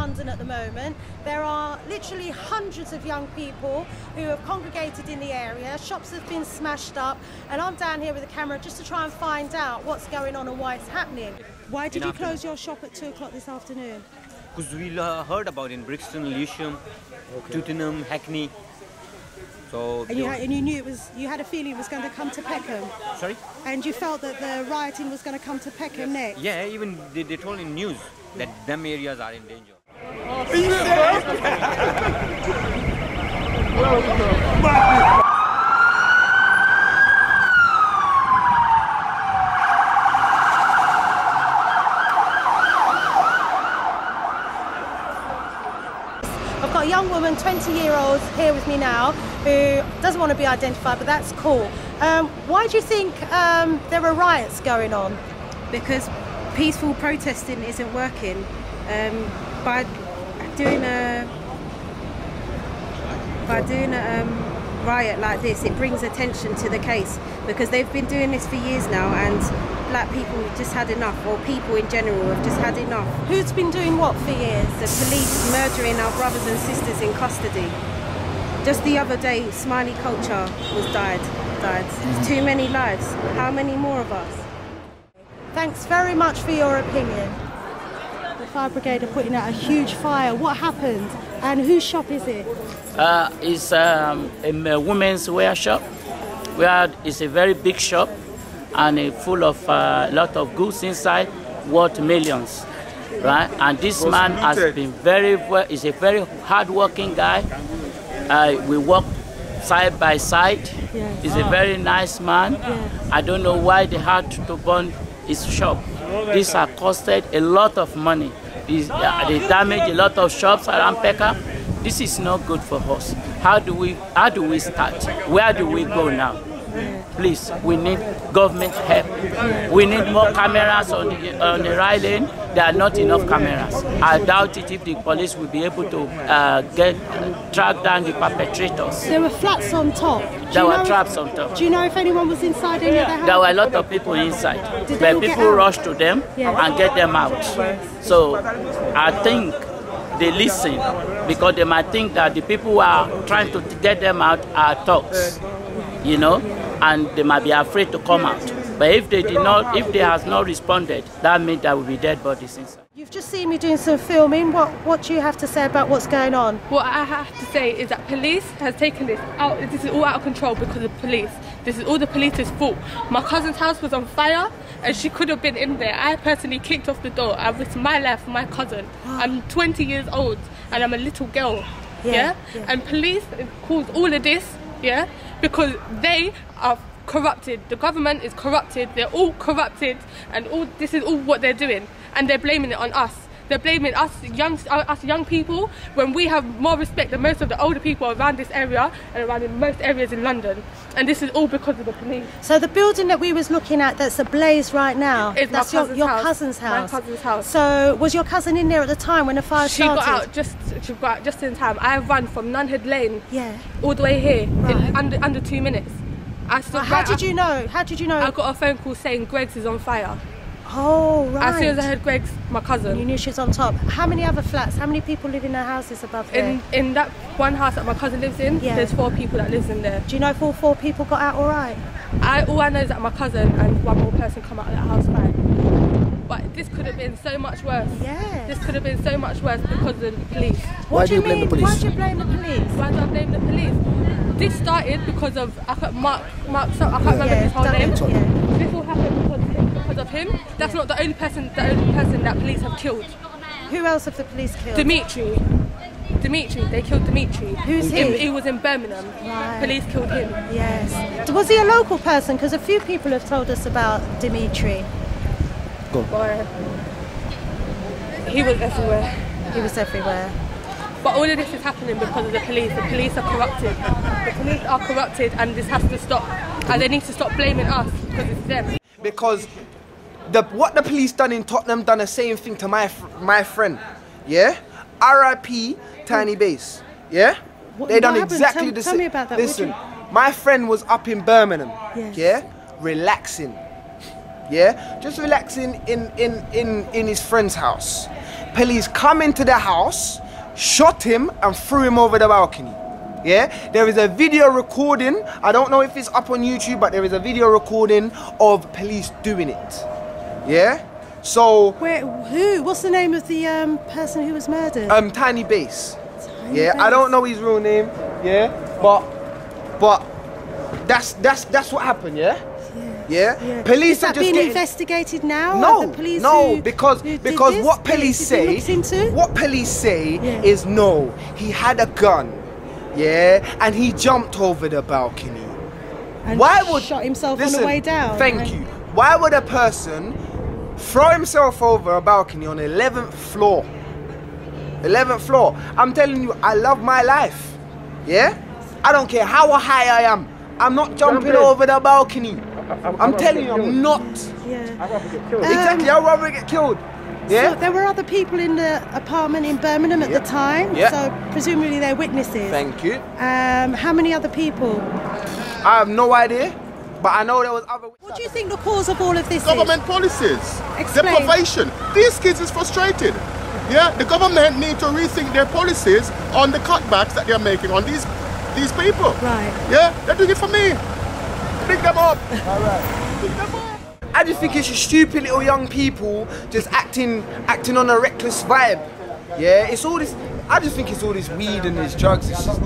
London at the moment. There are literally hundreds of young people who have congregated in the area. Shops have been smashed up, and I'm down here with a camera just to try and find out what's going on and why it's happening. Why did you close your shop at 2 o'clock this afternoon? Because we heard about it in Brixton, Lewisham, Tottenham, Hackney. So and you knew you had a feeling it was going to come to Peckham? Sorry? And you felt that the rioting was going to come to Peckham next? Yeah, even they told in news that them areas are in danger. I've got a young woman, 20-year-old, here with me now, who doesn't want to be identified, but that's cool. Why do you think there are riots going on? Because peaceful protesting isn't working. By doing a riot like this, it brings attention to the case, because they've been doing this for years now, and black people have just had enough, or people in general have just had enough. Who's been doing what for years? The police murdering our brothers and sisters in custody. Just the other day, Smiley Culture died. There's too many lives. How many more of us? Thanks very much for your opinion. The fire brigade are putting out a huge fire. What happened? And whose shop is it? It's a women's wear shop. It's a very big shop, and full of a lot of goods inside, worth millions, right? And this man has been is a very hard-working guy. We work side by side. Yes. He's a very nice man. Yes. I don't know why they had to burn his shop. These have costed a lot of money. They damaged a lot of shops around Peckham. This is not good for us. How do we start? Where do we go now? Please, we need government help. We need more cameras on the right lane. There are not enough cameras. I doubt it if the police will be able to track down the perpetrators. There were flats on top. There were traps on top. Do you know if anyone was inside any of the houses? There were a lot of people inside, but people rushed to them and get them out. So I think they listen, because they might think that the people who are trying to get them out are thugs, you know, and they might be afraid to come out. But if they has not responded, that means there will be dead bodies inside. You've just seen me doing some filming. What do you have to say about what's going on? What I have to say is that police has taken this out. This is all out of control because of police. This is all the police's fault. My cousin's house was on fire, and she could have been in there. I personally kicked off the door. I risked my life for my cousin. I'm 20 years old, and I'm a little girl. Yeah. And police caused all of this. Yeah, because they are corrupted. The government is corrupted. They're all corrupted, and this is all what they're doing, and they're blaming it on us. They're blaming us young people, when we have more respect than most of the older people around this area and around in most areas in London. And this is all because of the police. So the building that we was looking at that's ablaze right now, that's your cousin's house. My cousin's house. So was your cousin in there at the time when the fire started? She got out just in time. I ran from Nunhead Lane all the way here in under 2 minutes. How did you know? How did you know? I got a phone call saying Greg's is on fire. Oh, right. As soon as I heard Greg's, my cousin. You knew she was on top. How many other flats? How many people live in their houses above there? In that one house that my cousin lives in, there's 4 people that lives in there. Do you know if all 4 people got out all right? All I know is that my cousin and one more person come out of that house fine. But this could have been so much worse. Yeah. This could have been so much worse because of the police. What do you mean? Why do you blame the police? Why do I blame the police? This started because of Mark. I can't remember his whole name. This all happened because of him. That's not the only person that police have killed. Who else have the police killed? Dimitri, they killed Dimitri. Who's he? He was in Birmingham. Right. Police killed him. Yes. Was he a local person? Because a few people have told us about Dimitri. Go. He was everywhere. He was everywhere. But all of this is happening because of the police. The police are corrupted. The police are corrupted, and this has to stop. And they need to stop blaming us because it's them. Because what the police done in Tottenham done the same thing to my friend. Yeah? R.I.P. Tiny Bass. Yeah? They done exactly the same. Tell me about that. Listen, my friend was up in Birmingham. Yes. Yeah? Relaxing. Yeah? Just relaxing in his friend's house. police come into the house, shot him and threw him over the balcony. Yeah, there is a video recording. I don't know if it's up on YouTube, but there is a video recording of police doing it. Yeah, so who? What's the name of the person who was murdered? Tiny Bass. Tiny Yeah, Bass. I don't know his real name. Yeah, but that's what happened. Yeah. Yeah. Police Is that are just being investigated now? No, the police because what police say, is no, he had a gun, yeah, and he jumped over the balcony. And Why would shot himself on the way down? Thank you. Why would a person throw himself over a balcony on 11th floor? 11th floor. I'm telling you, I love my life. Yeah, I don't care how high I am. I'm not jumping over the balcony. I'm telling you, I'm not. Yeah. I'd rather get killed. Exactly, I'd rather get killed. Yeah. So there were other people in the apartment in Birmingham at the time. Yeah. So presumably they're witnesses. Thank you. How many other people? I have no idea, but I know there was other. What do you think the cause of all of this Government policies. Explain. Deprivation. These kids is frustrated. Yeah, the government need to rethink their policies on the cutbacks that they're making on these people. Right. Yeah, they're doing it for me. Pick them up. All right. Pick them up. I just think it's stupid little young people just acting on a reckless vibe. Yeah, it's all this. I just think it's all this weed and this drugs. It's just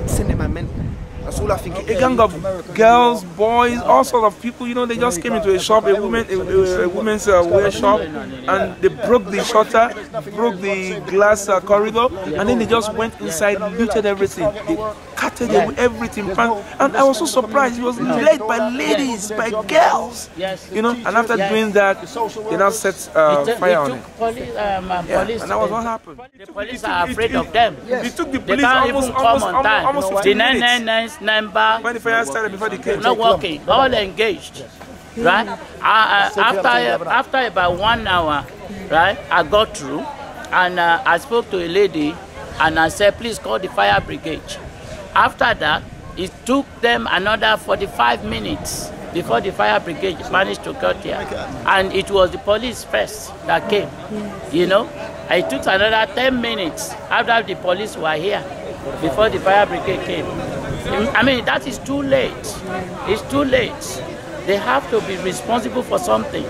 sending my mental. That's all I think. A gang of girls, boys, all sorts of people. You know, they just came into a shop, a women's wear shop, and they broke the shutter, broke the glass corridor, and then they just went inside, looted everything. They cutted away everything, and I was so surprised. It was led by ladies, by girls. You know, and after doing that, they now set fire on it. Police, and that was what happened. The police are afraid of them. They took the They police can't even come on time. almost The 15 minutes. 999 number When the fire started, before they came. not working, all engaged, right? After about 1 hour, right, I got through, and I spoke to a lady, and I said, please call the fire brigade. After that, it took them another 45 minutes before the fire brigade managed to get here, and it was the police first that came. You know, it took another 10 minutes after the police were here before the fire brigade came. I mean, that is too late. It's too late. They have to be responsible for something.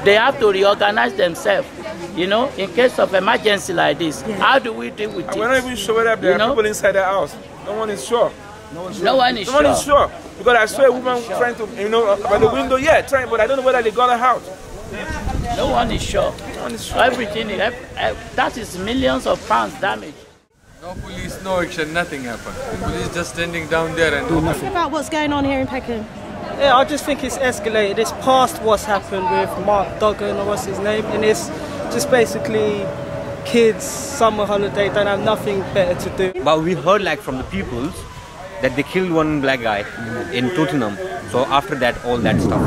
They have to reorganize themselves. You know, in case of emergency like this, how do we deal with it? We're not even sure whether there are people inside the house. No one is sure. No one is sure. Because I saw a woman trying to, you know, by the window, trying, but I don't know whether they got her out. No one is sure. Everything, that is millions of pounds damage. No police, no action, nothing happened. The police just standing down there and do nothing. What about what's going on here in Peckham? Yeah, I just think it's escalated. It's past what's happened with Mark Duggun, or what's his name, and it's just basically kids, summer holiday, don't have nothing better to do. But we heard like from the people that they killed one black guy in Tottenham. So after that, all that stuff.